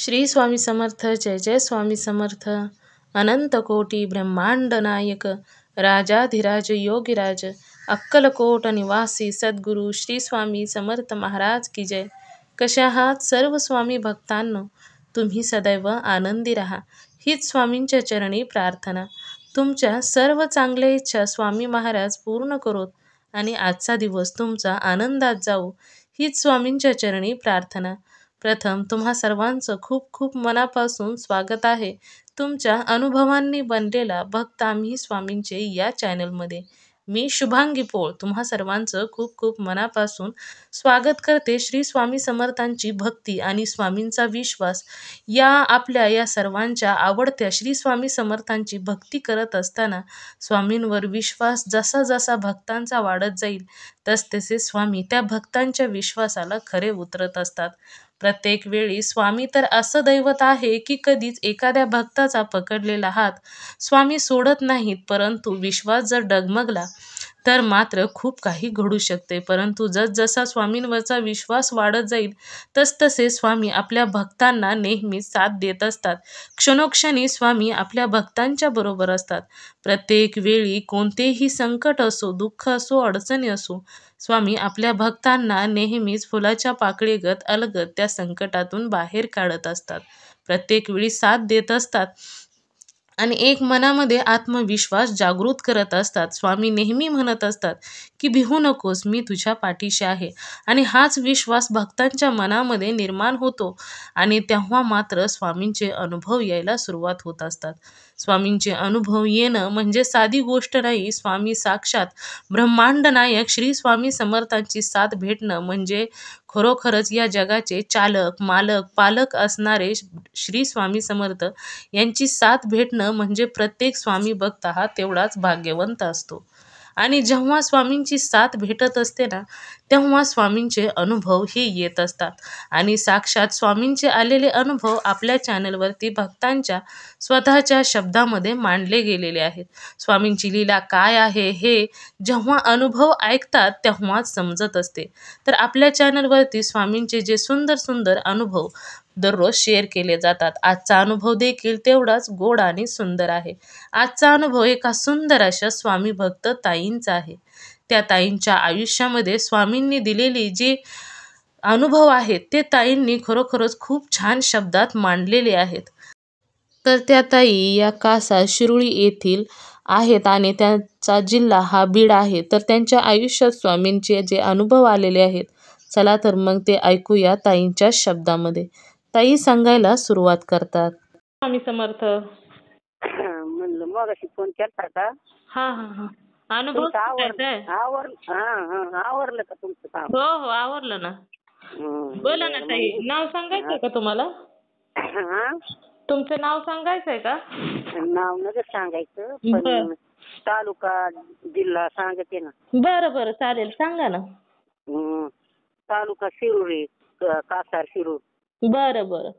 श्री स्वामी समर्थ. जय जय स्वामी समर्थ. अनंत कोटी ब्रह्मांड नायक राजाधिराज योगीराज अक्कलकोट निवासी सद्गुरू श्री स्वामी समर्थ महाराज की जय. कशा आहात सर्व स्वामी भक्तांनो? तुम्ही सदैव आनंदी राहा हीच स्वामींच्या चरणी प्रार्थना. तुमच्या सर्व चांगल्या इच्छा स्वामी महाराज पूर्ण करोत आणि आजचा दिवस तुमचा आनंदात जाऊ हीच स्वामींच्या चरणी प्रार्थना. प्रथम तुम्हा सर्वांचं खूप खूप मनापासून स्वागत आहे तुमच्या अनुभवांनी बनलेला भक्त आम्ही स्वामींचे या चॅनलमध्ये. मी शुभांगी पोळ तुम्हा सर्वांचं खूप खूप मनापासून स्वागत करते. श्री स्वामी समर्थांची भक्ती आणि स्वामींचा विश्वास या आपल्या या सर्वांच्या आवडत्या श्री स्वामी समर्थांची भक्ती करत असताना स्वामींवर विश्वास जसा जसा भक्तांचा वाढत जाईल तसतसे स्वामी त्या भक्तांच्या विश्वासाला खरे उतरत असतात. प्रत्येक वेळी स्वामी तर असं दैवत आहे की कधीच एखाद्या भक्ताचा पकडलेला हात स्वामी सोडत नाहीत. परंतु विश्वास जर डगमगला तर मात्र खूप काही घडू शकते. परंतु जसजसा स्वामींवरचा विश्वास वाढत जाईल तसतसे स्वामी आपल्या भक्तांना नेहमी साथ देत असतात. क्षणोक्षणी स्वामी आपल्या भक्तांच्या बरोबर असतात. प्रत्येक वेळी कोणतेही संकट असो, दुःख असो, अडचणी असो, स्वामी आपल्या भक्तांना नेहमीच फुलाच्या पाकळीगत अलगद त्या संकटातून बाहेर काढत असतात. प्रत्येक वेळी साथ देत असतात आणि एक मनामध्ये आत्मविश्वास जागृत करत असतात. स्वामी नेहमी म्हणत असतात की भिवू नकोस, मी तुझ्या पाठीशी आहे. आणि हाच विश्वास भक्तांच्या मनामध्ये निर्माण होतो आणि तेव्हा मात्र स्वामींचे अनुभव यायला सुरुवात होत असतात. स्वामींचे अनुभव येणं म्हणजे साधी गोष्ट नाही. स्वामी साक्षात ब्रह्मांड नायक श्री स्वामी समर्थांची साथ भेटणं म्हणजे खरोखरच या जगाचे चालक, मालक, पालक असणारे श्री स्वामी समर्थ यांची साथ भेटणं म्हणजे प्रत्येक स्वामी भक्त हा तेवढाच भाग्यवंत असतो. आणि जेव्हा स्वामींची साथ भेटत असते ना तेव्हा स्वामींचे अनुभव हे येत असतात. आणि साक्षात स्वामींचे आलेले अनुभव आपल्या चॅनलवरती भक्तांच्या स्वतःच्या शब्दामध्ये मांडले गेलेले आहेत. स्वामींची लीला काय आहे हे जेव्हा अनुभव ऐकतात तेव्हाच समजत असते. तर आपल्या चॅनलवरती स्वामींचे जे सुंदर सुंदर अनुभव दररोज शेअर केले जातात. आजचा अनुभव देखील तेवढाच गोड आणि सुंदर आहे. आजचा अनुभव एका सुंदर अशा स्वामी भक्त ताईंचा आहे. त्या ताईंच्या आयुष्यामध्ये स्वामींनी दिलेली जी अनुभव आहेत ते ताईंनी खरोखरच खूप छान शब्दात मांडलेले आहेत. तर त्या ताई या कासा शिरुळी येथील आहेत आणि त्यांचा जिल्हा हा बीड आहे. तर त्यांच्या आयुष्यात स्वामींचे जे अनुभव आलेले आहेत चला तर मग ते ऐकूया ताईंच्या शब्दामध्ये. ताई सांगायला सुरुवात करतात. स्वामी समर्थ. म्हणलं मग अशी फोन केलता का? हा हा हा. अनुभव तुमचं सांगायचाय? आवरलं का तुमचं काम? हो हो आवरलं ना. बोला ना ताई. नाव सांगायचंय का तुम्हाला? तुमचं नाव सांगायचंय का? नाव नका सांगायचं पण तालुका जिल्हा सांगते ना. बरं चालेल सांगा ना. तालुका शिरूर, कासार शिरूर. बरं.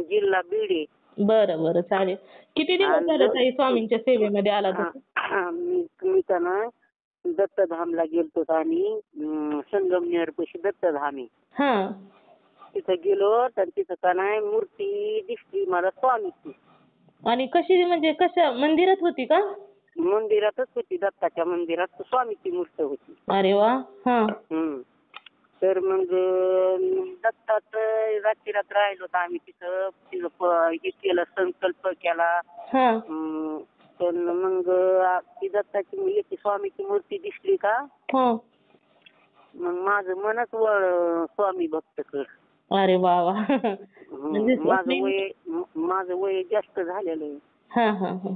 जिल्हा बीड आहे. बरं चालेल. किती दिवस झाले ताई स्वामींच्या सेवेमध्ये आला तुम्ही? मी का ना दत्तधामला गेलतो आणि संगमनेर पाशी दत्तधाम आहे. तिथं गेलो तर तिथं का नाही मूर्ती दिसली मला स्वामीची. आणि कशी म्हणजे कशा मंदिरात होती का? मंदिरातच होती. दत्ताच्या मंदिरात स्वामीची मूर्ती होती. अरे वा. तर मग दत्तात रात्री राहिलो तर आम्ही तिथं हे केलं, संकल्प केला. पण मग ती दत्ताची स्वामीची मूर्ती दिसली का मग माझं मनच वळ स्वामी भक्त कर. अरे वा. माझं वय जास्त झालेलं आहे.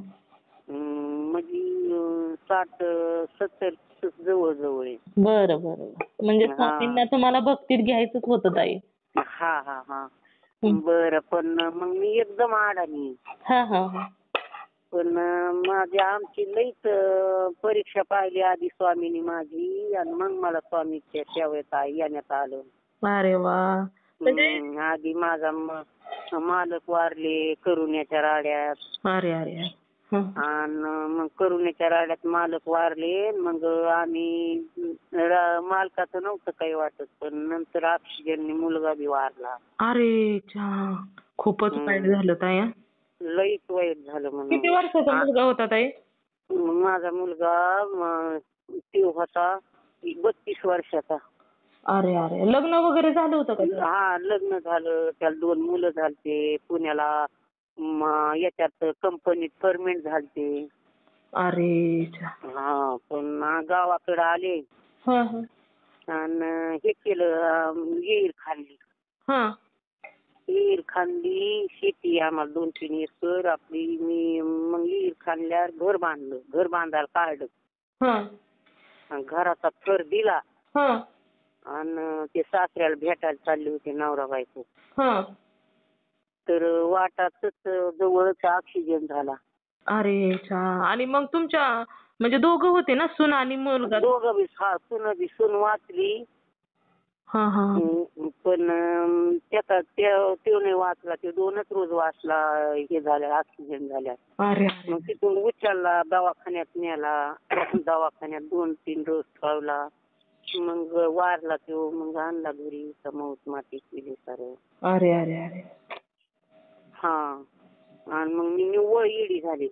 म्हणजे 60-70 जवळ आहे. बरं म्हणजे स्वामींना तुम्हाला भक्तीत घ्यायचंच होतं ताई. हा. बरं पण मग मी एकदम अडाणी. पण आमची लईच परीक्षा पाहिली आधी स्वामींनी माझी आणि मग मला स्वामीच्या सेवेत येण्यात आलं. अरे वा. आधी माझा मालक वारले करुण्याच्या राड्यात. अरे. आणि मग करुण्याच्या राड्यात मालक वारले. मग आम्ही मालकाचं नव्हतं काही वाटत पण नंतर ऑक्सिजनने मुलगा बी वारला. अरे. खूपच वाईट झालं ताई. लईच वाईट झालं किती म्हणून. वर्षाचा मुलगा होता ताई? माझा मुलगा तो होता 32 वर्षाचा. अरे अरे, लग्न वगैरे झालं होतं का? हा, लग्न झालं, त्याला 2 मुलं झालते. पुण्याला याच्यात कंपनीत परमनंट झालते. अरे हा, पण गावाकडे आले आणि हे केलं, विहीर खाल्ली. विहीर खाल्ली, शेती आम्हाला 2-3 एकर आपली. मी मग विहीर खाल्ल्यावर घर बांधलं, घर बांधायला काढलं. घराचा थर दिला आणि ते सासऱ्याला भेटायला चालले होते नवरा बायको. तर वाटातच जवळच ऑक्सिजन झाला. अरे आणि मग तुमच्या म्हणजे दोघं होते ना, सून आणि मुलगा? दोघं बी, सून वाचली. पण त्याचा तो नाही वाचला, ते 2च रोज वाचला. हे झालं, ऑक्सिजन झाल्या. मग तिथून उचलला, दवाखान्यात नेला. दवाखान्यात 2-3 रोज ठेवला. मग वारला तो. मग आणला घरी, मौत माती केली सारं. अरे अरे अरे. हा, आणि मग मी निव्वळ येडी झाली.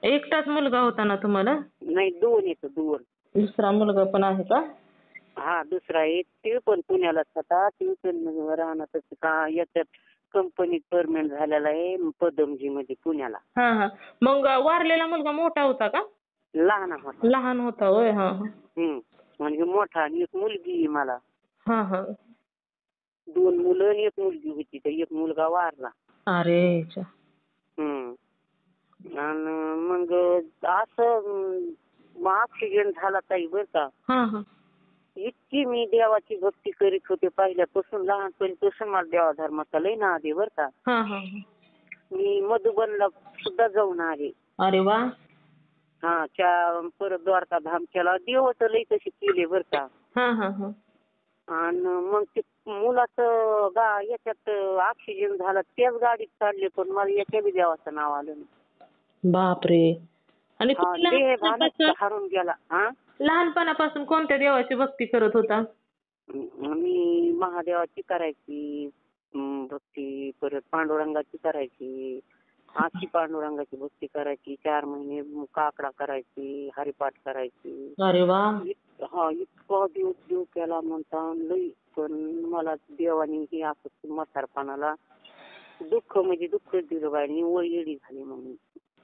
एकटाच मुलगा होता ना तुम्हाला? नाही, 2 येतं, 2. दुसरा मुलगा पण आहे का? हा, दुसरा एक, ते पण पुण्यालाच होता. ते पण राहणार का याच्यात कंपनीत परमनंट झालेला आहे, पदमजी मध्ये पुण्याला. मग वारलेला मुलगा मोठा होता का? लहान होता. लहान होता होय. म्हणजे मोठा. आणि एक मुलगी आहे मला. 2 मुलं आणि एक मुलगी होती. तर एक मुलगा वारला. अरे आणि मग असं ऑक्सिजन झाला ताई, बर का. इतकी मी देवाची भक्ती करीत होते पहिल्यापासून, लहानपणीपासून मला देवा धर्माचा लई नाद आहे, बर का. मी मधुबनला सुद्धा जाऊन आले. अरे वा. परत द्वारका धामच्याला देव तर लई तशी केले, बर का. आणि मग ते मुलाचं याच्यात ऑक्सिजन झाला, त्याच गाडीत चालले, पण मला याच्या बी देवाचं नाव आलं नाही. बापरे. आणि हरून गेला. लहानपणापासून कोणत्या देवाची भक्ती करत होता? मी महादेवाची करायची भक्ती, परत पांडुरंगाची करायची. आखी पांडुरंगाची भक्ती करायची. 4 महिने काकडा करायची, हरिपाठ करायची. अरे वा. इतका देव केला म्हणता लई. पण मला देवानी ही असं म्हातारपणाला दुःख म्हणजे दुःखच दिलं बाई. निव्वळ येडी झाली म्हणून.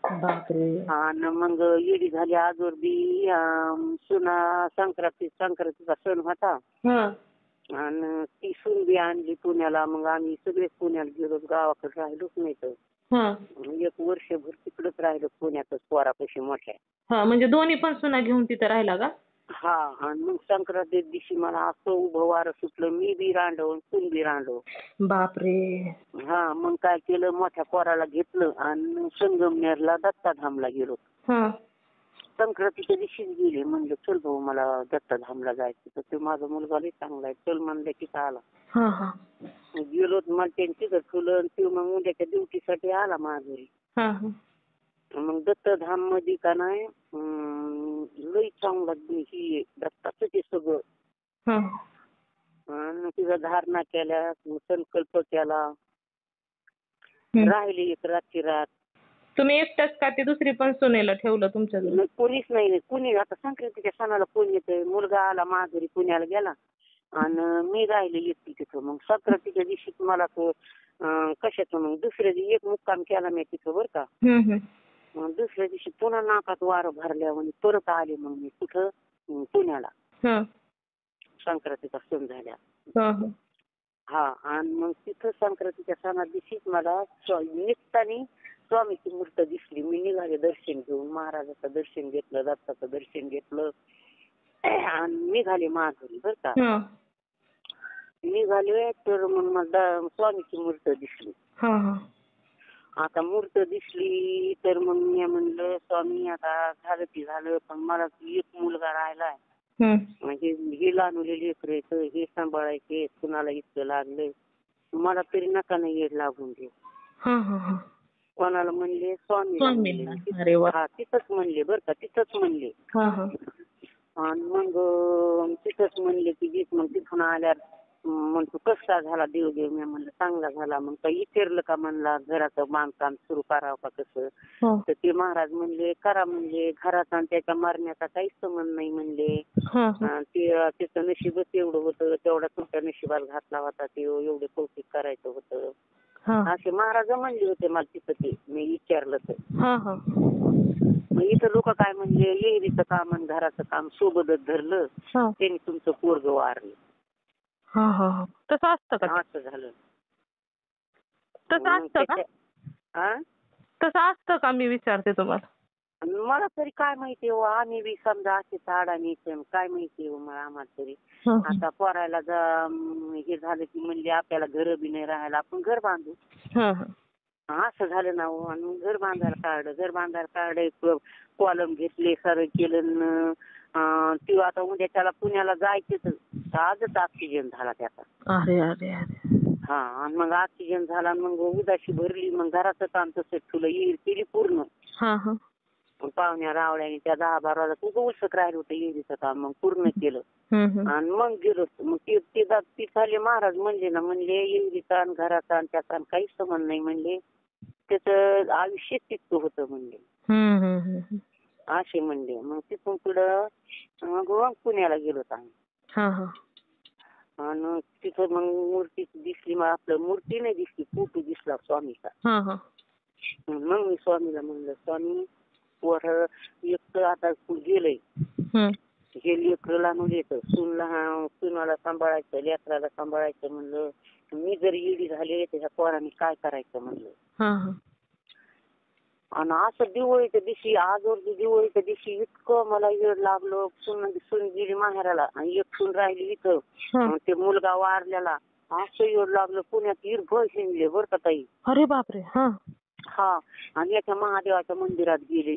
आणि मग येडी झाली आजवर बी. संक्रांतीचा सण होता आणि ती सून बी आणली पुण्याला. मग आम्ही सगळे पुण्याला गेलो, गावाकडे राहिलोच नाही. तर 1 वर्षभर तिकडेच राहिलो, पुण्यातच पोरापाशी मोठ्या. म्हणजे दोन्ही पण सुना घेऊन तिथे राहिला का? हा, आणि मग संक्रांती दिवशी मला असं उभं वारं सुटलं. मी बी रांडव, सून बी रांडव. बापरे. मग काय केलं, मोठ्या पोराला घेतलं आणि संगमनेरला दत्ताधामला गेलो. संक्रांतीच्या दिवशीच गेले. म्हणलं चल भाऊ, मला दत्ताधामला जायचं. तर ते माझा मुलगा लई चांगला आहे, चल म्हणलं की आला. गेलो, मला त्यांची ठेवलं. ते मग उद्याच्या ड्युटीसाठी आला माघारी. मग दत्तधाम मध्ये का नाही लई चांगला ही दत्ताचं ते सगळं. आणि तिचा धारणा केल्या, संकल्प केला. राहिले 1 रातची रात. तुम्ही एकटाच का, ती दुसरी पण सुनेला ठेवलं तुमच्या? कोणीच नाही. कुणी आता संक्रांतीच्या सणाला कोण येतंय. मुलगा आला माघारी, पुण्याला गेला आणि मी राहिले एकटी तिथं. मग संक्रांतीच्या दिवशी मला तो कशाचं मग दुसऱ्या दिवशी एक मुक्काम केला मी तिथं, बरं का. मग दुसऱ्या दिवशी पुन्हा नाकात वारं भरल्यावर परत आले. मग मी कुठं, पुण्याला. संक्रांतीचा सण झाल्या. आणि मग तिथं संक्रांतीच्या सणा दिवशीच मला निघताना स्वामीची मूर्त दिसली. मी निघाले दर्शन घेऊन. महाराजाचं दर्शन घेतलं, दत्ताचं दर्शन घेतलं आणि निघाले माघारी, बर का. निघाले तर मग मला स्वामीची मूर्त दिसली. आता मूर्त दिसली तर मग मी म्हणलं, स्वामी आता झालं ती झालं, पण मला एक मुलगा राहिलाय. म्हणजे हे लहानले लेकर येतं, हे सांभाळायचे, कुणाला इतकं लागलंय, मला तरी नका नाही येड लागून दे. कोणाला म्हणले, स्वामी. तिथंच म्हणले, बरं का, तिथंच म्हणले. आणि मग तिथंच म्हणले की मग तिथून आल्यावर म्हणतो कसा झाला देव मी म्हणलं चांगला झाला. मग काही विचारलं का म्हणला घराचं बांधकाम सुरू करावं का कसं. तर ते महाराज म्हणले करा म्हणले, घराचा आणि त्याच्या मारण्याचा काहीच संबंध नाही म्हणले. त्याचं नशीबच एवढं होतं, तेवढा तुमच्या नशिबाला घातला होता ते, एवढे कौतुक करायचं होतं असे महाराज म्हणले होते मला तिथं. ते मी विचारलं तर मग इथं लोक काय म्हणले येरीचं काम आणि घराचं काम सोबतच धरलं, त्यांनी तुमचं पोरग वारलं. तसं असतं का? असं झालं. तसं असतं का? तसं असतं का मी विचारते तुम्हाला. मला तरी काय माहिती हो, आम्ही बी समजा असे अडाणी काय माहिती हो मला आम्हाला तरी. आता पोरायला हे झालं की म्हणजे आपल्याला घर बी नाही राहायला, आपण घर बांधू असं झालं ना हो. आणि घर बांधायला काढ कॉलम घेतले सारं केलं. ती आता उद्या त्याला पुण्याला जायचं तर आजच ऑक्सिजन झाला त्याचा. अरे अरे अरे. हा आणि मग ऑक्सिजन झाला, मग उदाशी भरली, मग घराचं काम तसं तुला येईल केली पूर्ण. पाहुण्या रावड्याने त्या 10-12 खूप उत्सुक राहिलं होतं येरीचं काम, मग पूर्ण केलं. आणि मग गेलो. मग ते झाले महाराज म्हणले ना, म्हणले येरीचा आणि घराचा आणि त्याचा काहीच संबंध नाही म्हणले, त्याचं आयुष्य तितकं होतं म्हणले असे म्हणले. मग तिथून पुढं मग पुण्याला गेलो आम्ही. आणि तिथं मग मूर्ती दिसली, मग आपलं मूर्ती नाही दिसली, फोटो दिसला स्वामीचा. मग मी स्वामीला म्हणलं स्वामी वर एक आता गेलंय, हे लेकरला येतं सुनाला सांभाळायचं, लेकराला सांभाळायचं म्हणलं. मी जर येडी झाले त्याच्या पोराने काय करायचं म्हणलं. आणि असं दिवाळीच्या दिवशी दिवाळीच्या दिवशी इतकं मला येड लागलं. सून गेली माहेराला आणि एक सून राहिली इथं, ते मुलगा वारलेला. असं येड लागलं, पुण्यात इरभर शिंगले बरं का ताई. अरे बापरे. हा आणि याच्या महादेवाच्या मंदिरात गेले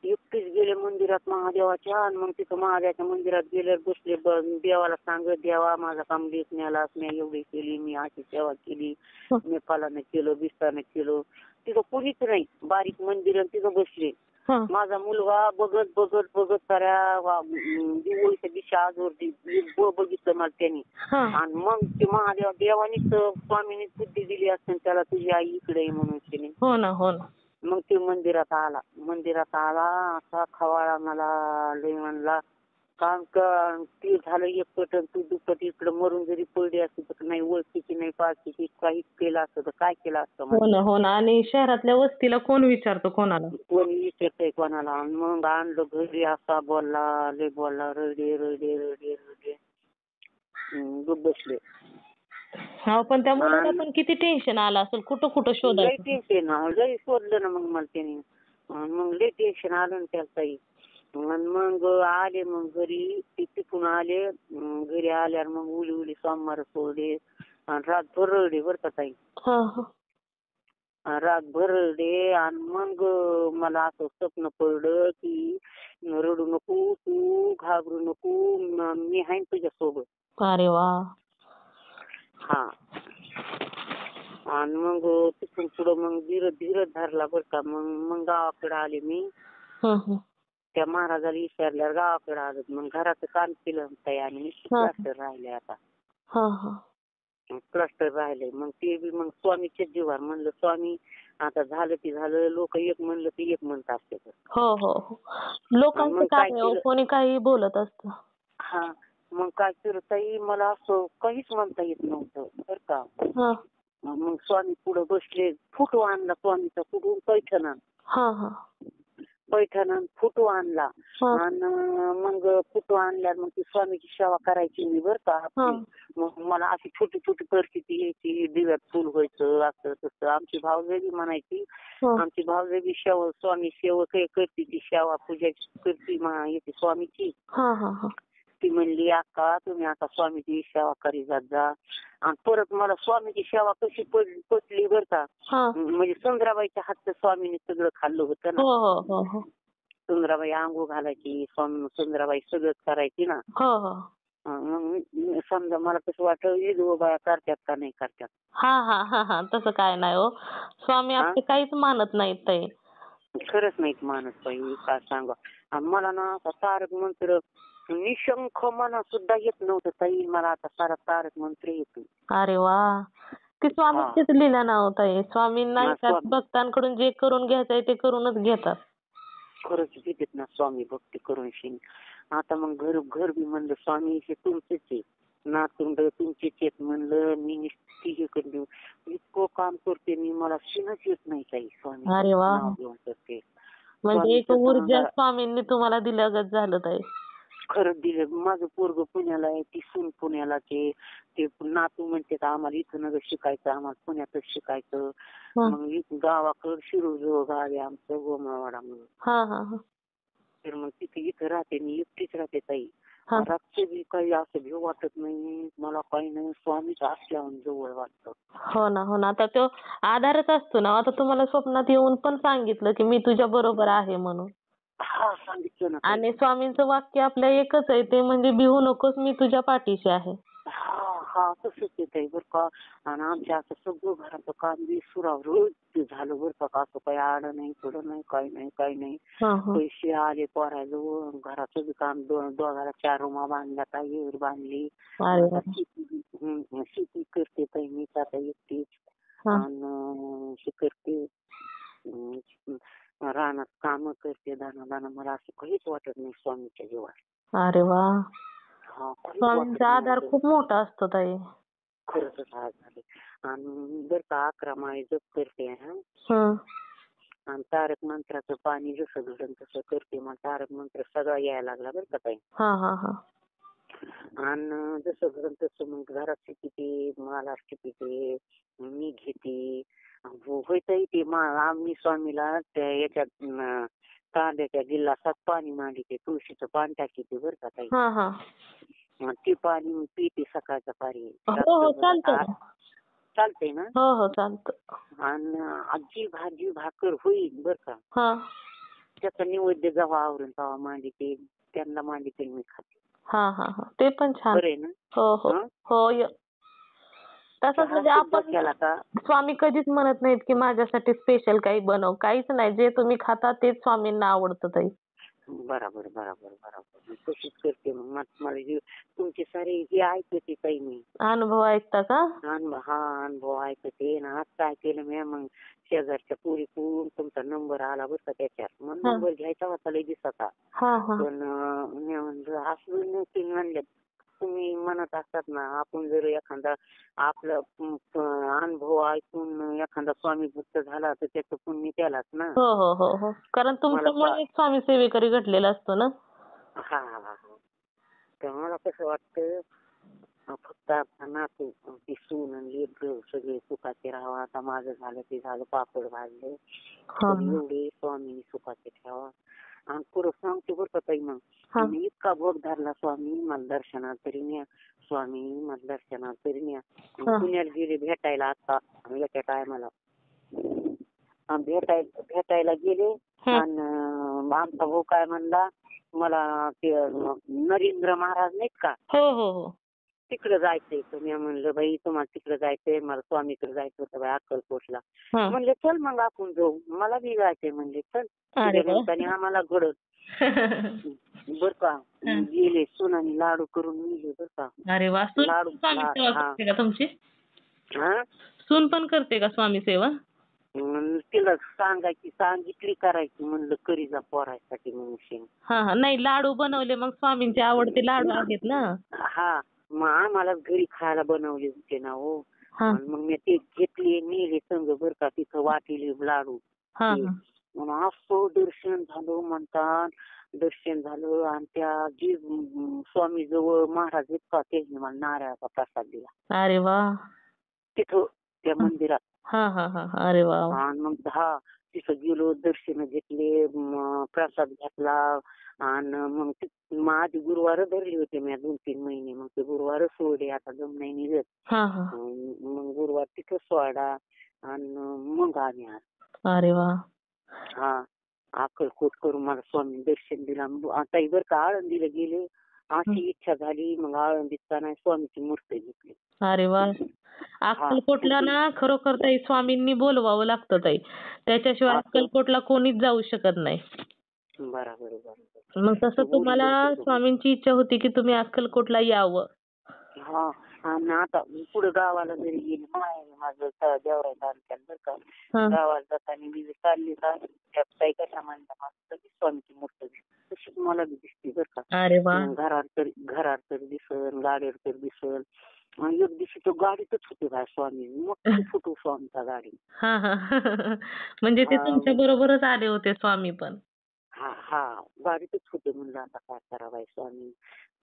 एकटीच गेले मंदिरात महादेवाच्या. आणि मग तिथं महादेवाच्या मंदिरात गेल्यावर बसले, देवाला सांगत देवा माझा काम लेख न्यालास, मी एवढी केली, मी अशी सेवा केली, मी फलानं केलं बिस्तानं केलं. तिथं कुणीच नाही, बारीक मंदिर, तिथं बसले. माझा मुलगा बघत साऱ्या दिवाळीच्या दिवशी आजवर बघितलं मला त्यांनी. आणि मग ते महादेव देवानीच स्वामीने बुद्धी दिली असते त्याला, तुझी आई इकडे आहे म्हणून तिने. हो ना. मग ते मंदिरात आला असा खवाळा मला लय म्हणला, काम ते झालं एक पटन, तू दुप्पट इकडे मरून जरी पडली असती तर नाही ओळखीची नाही पाळखीची, काही केलं असतं तर काय केलं असतं. हो ना. आणि शहरातल्या वस्तीला कोण विचारतो कोणाला, कोणी विचारतंय कोणाला. मग आणलं घरी, असा बोलला लय बोलला, रडे बसले. पण त्या मुलाला पण किती टेन्शन आलं असेल, कुठं शोधायचं. लय टेन्शन लय शोधलं ना मग मला त्याने. मग लय टेन्शन आलं ना त्याला ताई. मग आले, मग घरी तिथून आले. घरी आल्यावर मग उली सोमवार सोडले आणि रातभर रडले बरं का ताई. रातभर रडले. आणि मग मला असं स्वप्न पडलं की रडू नको, तू घाबरू नको, मी आहे तुझ्या सोबत. अरे वा. हा. आणि मग तिथून पुढं मग धीरच धरला बरं का. मग गावाकडे आले मी. त्या महाराजाला विचारल्यावर गावाकडे आलो. मग घराचं काम केलं ताई आणि प्लास्टर राहिले आता. प्लास्टर राहिले. मग ते बी मग स्वामीच्याच जीवावर म्हणलं स्वामी आता झालं की झालं, लोक एक म्हणलं की एक म्हणत असते. लोकांचं काय, कोणी काही बोलत असतं. हा. मग काय केलं ताई, मला असं काहीच म्हणता येत नव्हतं बरं का. मग स्वामी पुढे बसले, फोटो आणला स्वामीचा कुठून, पैठण फोटो आणला. आणि मग फोटो आणल्यावर मग ती स्वामीची सेवा करायची मी बरं का. मग मला अशी छोटी परिस्थिती यायची, दिव्यात फुल व्हायचं असं तसं. आमची भावजाई म्हणायची, आमची भावजाई स्वामी सेवक करते, ती सेवा पूजा करते येते स्वामीची. ती म्हणली अक्का तुम्ही आता स्वामीची सेवा करी जात जा. आणि परत मला स्वामीची सेवा कशी पटली बरं का. म्हणजे सुंदराबाईच्या हातचं स्वामीने सगळं खाल्लं होतं ना. सुंदराबाई आंघोळ घालायची, सुंदराबाई सगळंच करायची ना. मग समजा मला कसं वाटलं बाया करतात का नाही करतात. तसं काय नाही हो, स्वामी आपले काहीच मानत नाहीत ताई. खरंच नाहीत मानत पाहिजे काय सांगा. मला ना आता तारक मंत्र निशंख म्हणा सुद्धा येत नव्हतं ताई मला. आता सारा तारक मंत्र येतो. अरे वा, ते स्वामींचीच लीला नाव ताई. स्वामींना भक्तांकडून जे करून घ्यायचंय ते करूनच घेतात. खरंच घेतात ना स्वामी भक्ती करून शिन. आता मग घर बी म्हणलं स्वामी हे तुमचेच आहे, नातुंड तुमचेच आहेत म्हणलं. मी नुसती हे करते, इतकं काम करते मी, मला शिनच येत नाही काही. स्वामी अरे वा, नाव घेऊन करते. म्हणजे एक ऊर्जा स्वामींनी तुम्हाला दिल्यागत झालं ताई. खरंच दिलं. माझं पोरग पुण्याला आहे, ती सून पुण्यालाच आहे. ते नातू म्हणते आम्हाला इथं नगर शिकायचं, आम्हाला पुण्यातच शिकायचं. मग गावाकडं शिरूरजवळ गाव आहे आमचं, गोमाळवाडा म्हणून. तर मग तिथे इथं राहते, मी एकटीच राहते ताई. रातचं बी काही असं भेव वाटत नाही मला, काही नाही. स्वामीच असल्यावर जवळ वाटतं. हो ना, हो ना. आता तो आधारच असतो ना. आता तुम्हाला स्वप्नात येऊन पण सांगितलं की मी तुझ्या बरोबर आहे म्हणून. हा सांगितलं ना. आणि स्वामींचं वाक्य आपल्या एकच आहे, ते म्हणजे भिवू नकोस, मी तुझ्या पाठीशी आहे. हा तसंच येत बरं का. आणि आमच्या आता सगळं घराचं काम बी सुरावृत झालं बरं का. असं काही आड नाही, थोडं नाही, काही नाही. पैसे आले पोराजवळ, घराचं बी काम, दोघाला 4 रूमा बांधल्या, विहीर बांधली. शेती करते ताई मीच आता एकटीच. आणि हे करते, रानात काम करते, दाना. मला असं काहीच वाटत नाही स्वामीच्या जीवावर. अरे वा, स्वामींचा आधार खूप मोठा असतो ताई. खरंच झाले. आणि बरं का 11 माळे जप करते. आणि तारक मंत्राचं पाणी जसं घडन तसं करते. मग तारक मंत्र सगळा यायला लागला बरं का ताई. आणि जसं घडन तसं मग घरात पिते, महाराष्ट्र पिते, मी घेते. होतही ते आम्ही स्वामीला त्या याच्यात कांद्याच्या गिल्लासात पाणी मांडते, तुळशीचं पान टाकीते बरं का ताई. ते पाणी पिते सकाळचं पाणी. चालतंय ना. हो चालतं. आणि जी भाजी भाकर होईल बर का, त्याचा नैवेद्य जेव्हा आवरून तेव्हा मांडते, त्यांना मांडते, मी खाते. ते पण छान. बरं आहे ना. हो तसंच म्हणजे आपण स्वामी कधीच म्हणत नाहीत की माझ्यासाठी स्पेशल काही बनव, काहीच नाही. जे तुम्ही खाता तेच स्वामींना आवडतं ताई. बरोबर. तशीच करते. मग मला तुमचे सारे हे ऐकते ताई मी. अनुभव ऐकता का? अनुभव ऐकते. ना आज काय केलं मी, मग शेजारच्या पोरी तुमचा नंबर आला बरं का त्याच्यात. मग नंबर घ्यायचा होता लय दिवसाचा. पण मी म्हणलं असं नव्हतं म्हणलं, तुम्ही म्हणत असतात ना, आपण जर एखादा आपला अनुभव ऐकून एखादा स्वामी भक्त झाला तर त्याचं पुण्य त्यालाच ना. हो कारण तुमच्यामुळे स्वामी सेवेकरी घडलेला असतो ना. तर मला कसं वाटतं, फक्त आपला नातू, ती सून आणि लेकरं सगळे सुखाचे राहावं. आता माझं झालं ते झालं, पापड भाजले, एवढे स्वामींनी सुखाचे ठेवा. आणि पुढं सांगते बरं का ताई, मग इतका भोग धरला स्वामी मला दर्शनात तरी न्या, स्वामी मला दर्शनात तरी न्या. पुण्यात गेले भेटायला आता एका टायमाला, भेटायला गेले. आणि आमचा भाऊ काय म्हणला, मला ते नरेंद्र महाराज नाहीत का, तिकडे जायचंय. तुम्ही म्हणलं बाई तुम्हाला तिकडे जायचंय, मला स्वामीकडे जायचं होतं बाई अक्कलकोटला. म्हणले चल मग आपण जाऊ, मला बी जायचंय. म्हणले चल. आम्हाला घडत बर का. गेले, सुनानी लाडू करून नेले बर का. अरे वा, लाडू तुमची सून पण करते का स्वामी सेवा? तिला सांगितली करायची, म्हणलं करी जा पोरासाठी म्हणून. नाही, लाडू बनवले मग स्वामींचे आवडते लाडू आहेत ना. मग आम्हाला घरी खायला बनवले होते ना. हो मग मी ते घेतले, नेले संग बर का. तिथं वाटिले लाडू. असं दर्शन झालं म्हणतात, दर्शन झालं. आणि त्या जी स्वामी जवळ महाराज इतका त्यांनी मला नारळाचा प्रसाद दिला. अरे वा. तिथं त्या मंदिरात. अरे वा. आणि मग तिथं गेलो, दर्शन घेतले, प्रसाद घेतला. आणि मग आधी गुरुवार धरले होते मी 2-3 महिने. मग ते गुरुवार सोडले, आता जम नाही निघत. मग गुरुवार तिथं सोडा. आणि मग आम्ही अरे वा. अक्कलकोट करून मला स्वामी दर्शन दिला. आता बर का आळंदीला गेले, अशी इच्छा झाली. मग आळंदीत नाही स्वामीची मूर्ती घेतली. अरे वा. अक्कलकोटला ना खरोखर ताई स्वामींनी बोलवावं लागतं ताई, त्याच्याशिवाय अक्कलकोटला कोणीच जाऊ शकत नाही. बरोबर आहे, बरोबर. मग तसं बोलू तुम्हाला शकतो. स्वामींची इच्छा होती की तुम्ही अक्कलकोटला यावं. हा. आणि आता पुढे गावाला जरी गेली माहेर माझं देवराय तालुक्यात बरं का, हा. गावाला जाताना मी चालली का त्या ताई कशा म्हणता मला तशी स्वामीची मूर्ती दिसते, तशीच मला बी दिसते बरं का. अरे वा. घरात तर दिसल, गाडीवर तर दिसल. आणि एक दिवशी तो गाडीतच होते बाय स्वामी, मोठी फोटो स्वामीचा गाडी. हा हा. म्हणजे ते तुमच्या हा बरोबरच आले होते स्वामी पण. हा हा गाडीतच होते. म्हणलं आता काय करावं स्वामी.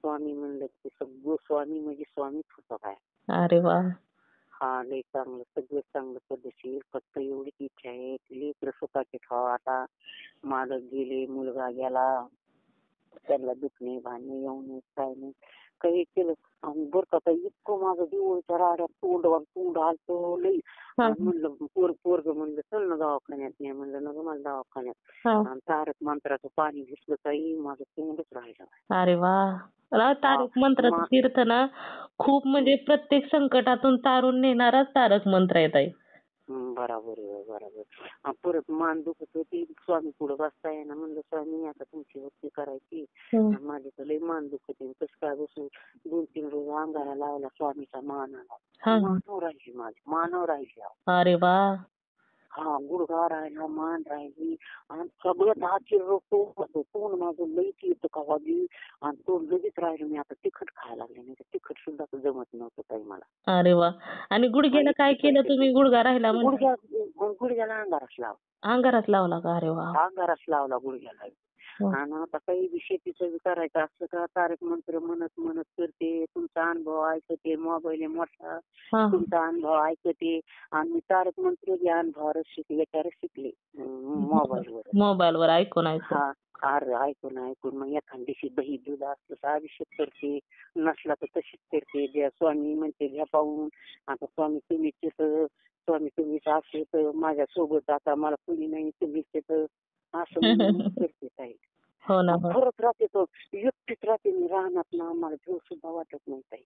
स्वामी म्हणलं की सगळं स्वामी म्हणजे स्वामीच होतं काय. अरे वा. हा लय चांगलं, सगळं चांगलं पद्धतशीर. फक्त एवढीच इच्छा आहे की लेकरं स्वतःचे ठेवा. आता मालक गेले, मुलगा गेला, त्यांना दुखणे भांडणे येऊ नये, काय नाही काही केलं. आणि बरं का ताई, इतकं माझं दिवळच्या राड्यात तोंड आलतं लई. आणि म्हणलं पोरग म्हणलं चल ना दवाखान्यात. नाही म्हणलं नको मला दवाखान्यात. आणि तारक मंत्राचं पाणी घेतलं ताई, माझं तोंडच राहिलं. अरे वा. तारक मंत्राचं तीर्थ ना खूप म्हणजे प्रत्येक संकटातून तारून नेणाराच तारक मंत्र आहे ताई. बरोबर आहे, बरोबर. परत मान दुखत होती, स्वामी पुढे बसता येईना. म्हणलं स्वामी आता तुमची भक्ती करायची, माझी तर लई मान दुखत आहे. कसं काय बसून 2-3 रोज अंगाला लावला स्वामीचा मानाला. मानावर राहिली माझी, मानावर राहिली. अरे वा. हा गुडघा राहिला, मान राहिली. आणि सगळं आश्चर्य तोंड माझं लईच येतं कवा बी. आणि तोंड लगेच राहिलं. मी आता तिखट खायला लागले, नाही तर तिखट सुद्धा जमत नव्हतं ताई मला. अरे वा. आणि गुडघ्याला काय केलं तुम्ही? गुडघा राहिला म्हणजे गुडघ्याला अंगारच लावला. अंगारात लावला का? अरे वा. अंगारच लावला गुडघ्याला. आणि आता काही बी शेतीचं बी करायचं असलं का तारक मंत्र म्हणत करते. तुमचा अनुभव ऐकते, मोबाईल मोठा तुमचा अनुभव ऐकते. आणि मी तारक मंत्र बी अनुभवावरच शिकले मोबाईलवर ऐकून. हा ऐकून मग एखाद दिवशी दही दूध असलं तर अभिषेक करते, नसला तर तशीच करते. ज्या स्वामी म्हणते घ्या पाहून. आता स्वामी तुम्हीच असले तर माझ्यासोबत आता मला कुणी नाही, तुम्हीच येतं असं म्हणून करते ताई. हो ना. खरंच राहते तो एकटीच राहते मी राहणार ना, मला भेव सुद्धा वाटत नाही ताई.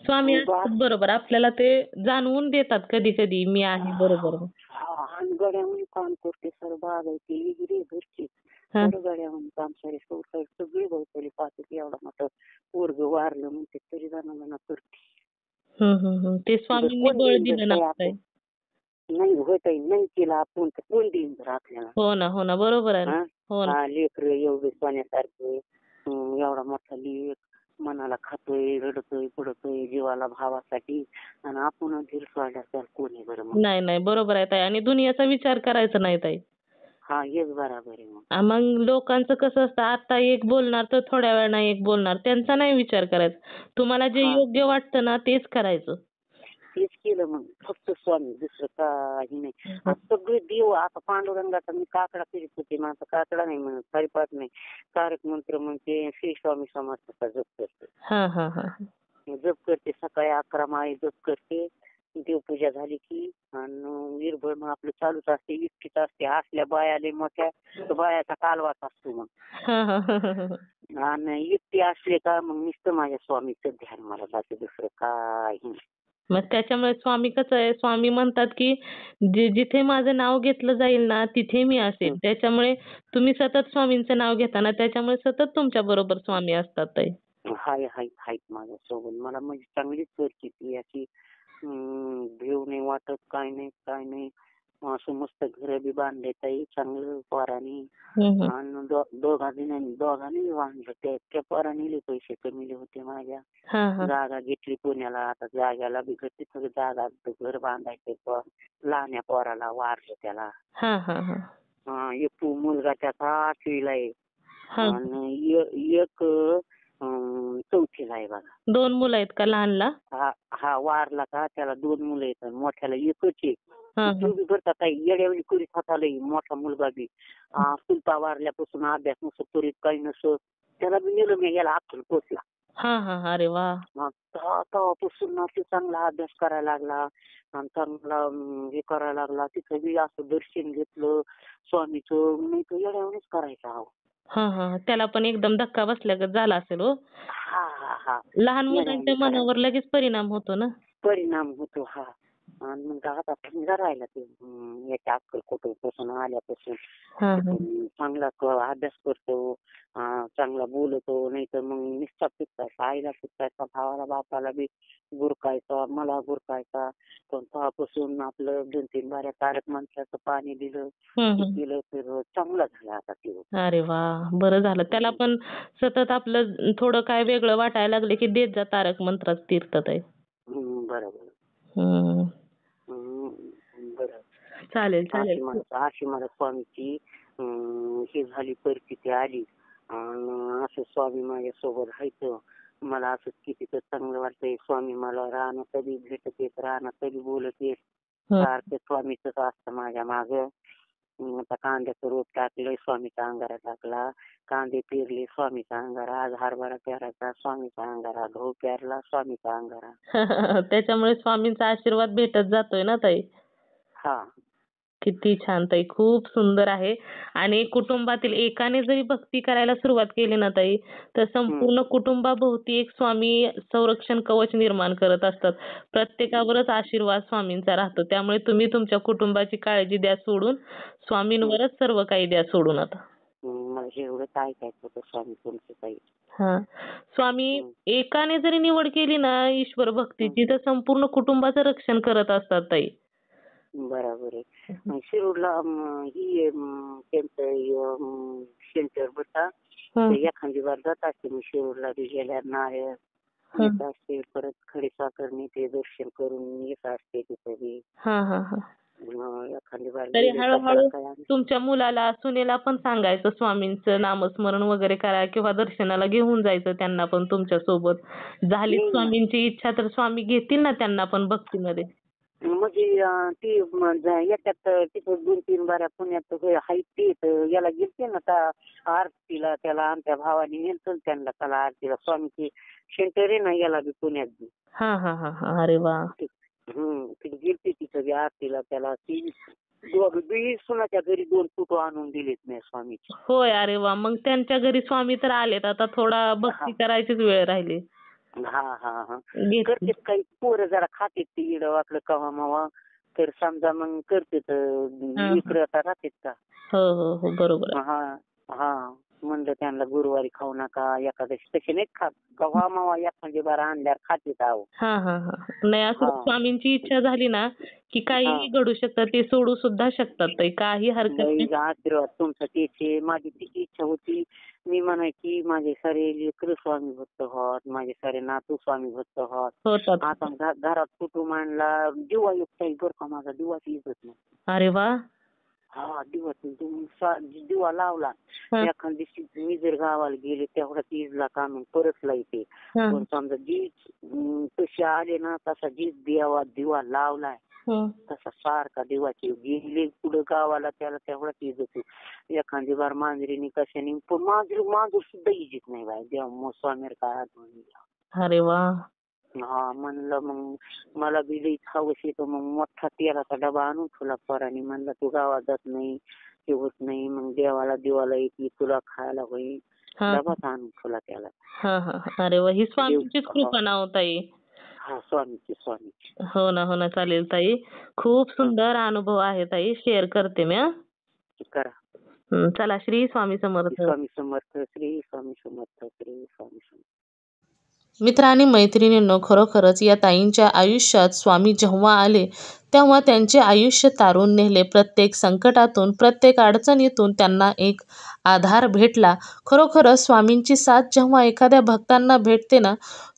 स्वामी असतात बरोबर, आपल्याला ते जाणवून देतात कधी कधी मी आहे बरोबर. आणि गड्यामध्ये काम करते, सर बागायची इकडे घरची सर गड्यामध्ये काम सारे सगळी भोवताली पाहते. एवढा मोठं पोरग वारलं म्हणते तरी जाणं करते. ते स्वामींनी बळ दिलं ना. नाही होत नाही केलं आपण तर कोण देईन जर आपल्याला. हो ना बरोबर आहे. लेकर एवढे सोन्यासारखे, एवढा मोठा लेख मनाला खातोय, रडतोय, पडतोय जीवाला भावासाठी. आणि आपण धीर सोडल्यासारखं कोणी बरं. नाही बरोबर आहे ताई. आणि दुनियाचा विचार करायचा नाही ताई. हा हेच बरोबर आहे. मग लोकांचं कसं असतं, आता एक बोलणार तर थोड्या वेळानं एक बोलणार, त्यांचा नाही विचार करायचा. तुम्हाला जे योग्य वाटतं ना तेच करायचं. तेच केलं मग, फक्त स्वामी, दुसरं काही नाही. सगळे देव आता पांडुरंगाचा मी काकडा करीत होते, मग आता काकडा नाही म्हणत, हरिपाठ नाही, तारक मंत्र म्हणते, श्री स्वामी समर्थाचा जप करते. जप करते, सकाळी 11 माळी जप करते. देवपूजा झाली की आणि निर्भय मग आपलं चालूच असते. इतकीच असते, असल्या बायाले मोठ्या तर बायाचा कालवाच असतो मग. आणि एकटी असले का मग नुसतं माझ्या स्वामीचं ध्यान मला जाते, दुसरं काही. मग त्याच्यामुळे स्वामी कसं आहे, स्वामी म्हणतात की जिथे माझं नाव घेतलं जाईल ना तिथे मी असेल. त्याच्यामुळे तुम्ही सतत स्वामींचं नाव घेता ना, त्याच्यामुळे सतत तुमच्या बरोबर स्वामी असतात ताई. हाय माझ्यासोबत. मला म्हणजे चांगलीच परिस्थिती अशी भेव नाही वाटत, काय नाही. असं मस्त घर बी बांधले ताई चांगलं पोरांनी. आणि दोघांनी बांधलं. त्या पोरांनी पैसे कमीले होते माझ्या. जागा घेतली पुण्याला, आता जाग्याला बी तिथं जागा घर बांधायचं. लहान्या पोराला वारलं त्याला. एक मुलगा त्याचा 8वीला आहे आणि एक 4थीला आहे बघा. 2 मुलं आहेत का लहानला? हा वारला का त्याला 2 मुलं आहेत, मोठ्याला एकच आहे. करतात काही येड्यावली करीत होता लई मोठा मुलगा बी. चुलता वारल्यापासून अभ्यास नसतो करीत, काही नसतो. त्याला बी नेलं मी याला अक्कलकोटला. अरे वा. तेव्हापासून ते चांगला अभ्यास करायला लागला आणि चांगला हे करायला लागला. तिथं बी असं दर्शन घेतलं स्वामीचं, नाही तर येड्यावलीच करायचा. त्याला पण एकदम धक्का बसल्यागत झाला असेल हो. लहान मुलांच्या मनावर लगेच परिणाम होतो ना. परिणाम होतो. आणि मग आतापासून राहिला ते याच्या अक्कलकोटपासून आल्यापासून तिथून चांगला अभ्यास करतो, चांगला बोलतो. नाही तर मग नुसता पिकतायचा, आईला पिकतायचा, भावाला बापाला बी गुरकायचा, मला गुरकायचा. पण तेव्हापासून आपलं 2-3 बाऱ्या तारक मंत्राचं पाणी दिलं, केलं तर चांगला झाला आता ते. अरे वा, बरं झालं. त्याला पण सतत आपलं थोडं काय वेगळं वाटायला लागले की देत जा तारक मंत्रात तीर्थत आहे. बरोबर. बरं. चालेल चालेल. अशी मला स्वामीची हे झाली, परिस्थिती आली आणि असं स्वामी माझ्यासोबत राहायचं. मला असं किती तर चांगलं वाटतंय. स्वामी मला राहणं कधी भेटत येत, राहणं कधी बोलत येत, सारखं स्वामीच असतं माझ्या माग. आता कांद्याचं रोप टाकलंय, स्वामीचा अंगारा टाकला. कांदे पेरले, स्वामीचा अंगारा. आज हरभरा पेरायचा, स्वामीचा अंगारा. गहू पेरला, स्वामीचा अंगारा. त्याच्यामुळे स्वामींचा आशीर्वाद भेटत जातोय ना ताई. हा, किती छान ताई, खूप सुंदर आहे. आणि कुटुंबातील एकाने जरी भक्ती करायला सुरुवात केली ना ताई, तर संपूर्ण कुटुंबाभोवती एक स्वामी संरक्षण कवच निर्माण करत असतात. प्रत्येकावरच आशीर्वाद स्वामींचा राहतो. त्यामुळे तुम्ही तुमच्या कुटुंबाची काळजी द्या सोडून, स्वामींवरच सर्व काही द्या सोडून आता. मला एवढंच ऐकायचं होतं स्वामी तुमचं काही. स्वामी एकाने जरी निवड केली ना ईश्वर भक्तीची, तर संपूर्ण कुटुंबाचं रक्षण करत असतात ताई. बरोबर आहे. शिरूरला ही त्यांचं सेंटर बसा, एखादी बार जात असते मी शिरूरला गेल्या नारळ येत असते, परत खडीसाखरनी ते दर्शन करून येत असते तिथे बी. एखादी बार तरी हळूहळू तुमच्या मुलाला सुनेला पण सांगायचं स्वामींचं नामस्मरण वगैरे करा, किंवा दर्शनाला घेऊन जायचं त्यांना पण तुमच्या सोबत. झाली स्वामींची इच्छा तर स्वामी घेतील ना त्यांना पण भक्तीमध्ये. म्हणजे ती याच्यात तिथं 2-3 बाऱ्या पुण्यात हाय ती याला गेलते ना आरतीला, त्याला आमच्या भावाने नेलं त्यांना त्याला आरतीला. स्वामीची सेंटर आहे ना याला बी पुण्यात बी. अरे वा. तिथे गेलते तिथं बी आरतीला. त्याला ती दोघी सुनाच्या घरी 2 फोटो आणून दिलेत नाही स्वामीचे. होय, अरे वा. मग त्यांच्या घरी स्वामी तर आलेत, आता थोडा भक्ती करायचीच वेळ राहिली. करतेत काही पोरं जरा खातेत ते इड वाटलं कवा मावा, तर समजा मग करतेत. इकडे आता राहतेत का. हो बरोबर. म्हणलं त्यांना गुरुवारी खाऊ नका, एकादशी तशी नाही खात. कवा मावा एखादी बार आणल्यावर खातेत. आहो नाही, असं स्वामींची इच्छा झाली ना की काही घडू शकतं, ते सोडू सुद्धा शकतात, काही हरकत नाही. आशीर्वाद तुमचा त्याचे. माझी तिची इच्छा होती, मी म्हणायची माझे सारे लेकरं स्वामी भक्त होत, माझे सारे नातू स्वामी भक्त होत. आता घरात कुटुंब आणला, दिवा युक्त बरं का, माझा दिवाच येतच नाही. अरे वा. दिवा लावला. एखाद दिवशी मी जर गावाला गेले तेवढा इजला काढून परतला येते. पण समजा जीज तसे आले ना, तसा जीज दिवा लावलाय तसा सारखा दिवाची गेले पुढे गावाला, त्याला तेवढाच इज होतो. एखादी बार मांजरीने कशाने, पण मांजर सुद्धा इजित नाही बाय देवा स्वामीर काय. अरे वा. म्हणलं मग मला बी लईच हवस येतो. मग मोठा तेलाचा डबा आणून ठेवला पोरांनी. म्हणलं तू गावात जात नाही, ते होत नाही, मग देवाला दिवाला येते, तुला खायला होईल, डबाच आणून ठेवला त्याला. अरे वा, ही स्वामीचीच कृपा ना ताई. स्वामीची. हो ना चालेल ताई. खूप सुंदर अनुभव आहे ताई, शेअर करते मी. करा. चला, श्री स्वामी समर्थ. स्वामी समर्थ. श्री स्वामी समर्थ. श्री स्वामी समर्थ. मित्र आणि मैत्रिणींनो, खरोखरच या ताईंच्या आयुष्यात स्वामी जेव्हा आले तेव्हा त्यांचे आयुष्य तारून नेले. प्रत्येक संकटातून, प्रत्येक अडचणीतून त्यांना एक आधार भेटला. खरोखरच स्वामींची साथ जेव्हा एखाद्या भक्तांना भेटते ना,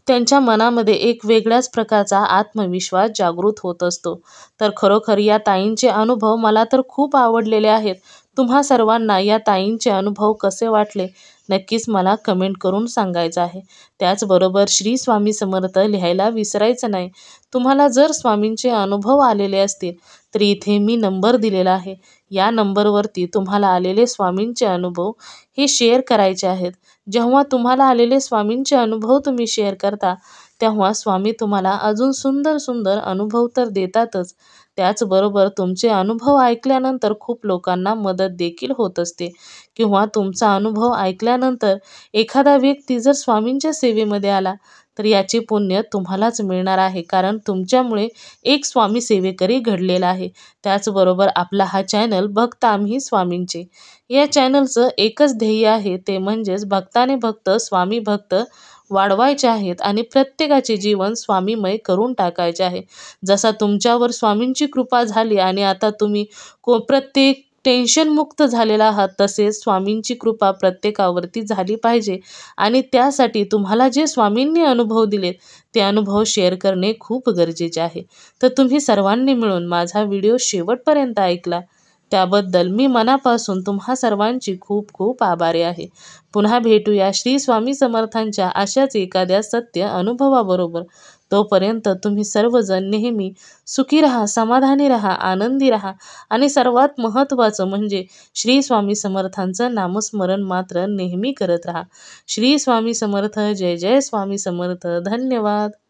त्यांच्या मनामध्ये एक वेगळ्याच प्रकारचा आत्मविश्वास जागृत होत असतो. तर खरोखर या ताईंचे अनुभव मला तर खूप आवडलेले आहेत. तुम्हा सर्वांना या ताईंचे अनुभव कसे वाटले नक्कीच मला कमेंट करून सांगायचं आहे. त्याचबरोबर श्री स्वामी समर्थ लिहायला विसरायचं नाही. तुम्हाला जर स्वामींचे अनुभव आलेले असतील तर इथे मी नंबर दिलेला आहे. या नंबरवरती तुम्हाला आलेले स्वामींचे अनुभव हे शेअर करायचे आहेत. जेव्हा तुम्हाला आलेले स्वामींचे अनुभव तुम्ही शेअर करता तेव्हा स्वामी तुम्हाला अजून सुंदर सुंदर अनुभव तर देतातच, त्याचबरोबर तुमचे अनुभव ऐकल्यानंतर खूप लोकांना मदत देखील होत असते. किंवा तुमचा अनुभव ऐकल्यानंतर एखादा व्यक्ती जर स्वामींच्या सेवेमध्ये आला तर याचे पुण्य तुम्हालाच मिळणार आहे, कारण तुमच्यामुळे एक स्वामी सेवेकरी घडलेला आहे. त्याचबरोबर आपला हा चॅनल भक्त आम्ही स्वामींचे, या चॅनलचं एकच ध्येय आहे, ते म्हणजेच भक्ताने भक्त स्वामी भक्त वाढवायचे आहेत आणि प्रत्येकाचे जीवन स्वामीमय करून टाकायचे आहे. जसा तुमच्यावर स्वामींची कृपा झाली आणि आता तुम्ही प्रत्येक टेन्शनमुक्त झालेला आहात, तसेच स्वामींची कृपा प्रत्येकावरती झाली पाहिजे आणि त्यासाठी तुम्हाला जे स्वामींनी अनुभव दिलेत ते अनुभव शेअर करणे खूप गरजेचे आहे. तर तुम्ही सर्वांनी मिळून माझा व्हिडिओ शेवटपर्यंत ऐकला त्याबद्दल मी मनापासून तुम्हा सर्वांची खूप खूप आभारी आहे. पुन्हा भेटूया श्री स्वामी समर्थांच्या अशाच एखाद्या सत्य अनुभवाबरोबर. तोपर्यंत तुम्ही सर्वजण नेहमी सुखी राहा, समाधानी राहा, आनंदी राहा आणि सर्वात महत्त्वाचं म्हणजे श्री स्वामी समर्थांचं नामस्मरण मात्र नेहमी करत राहा. श्री स्वामी समर्थ. जय जय स्वामी समर्थ. धन्यवाद.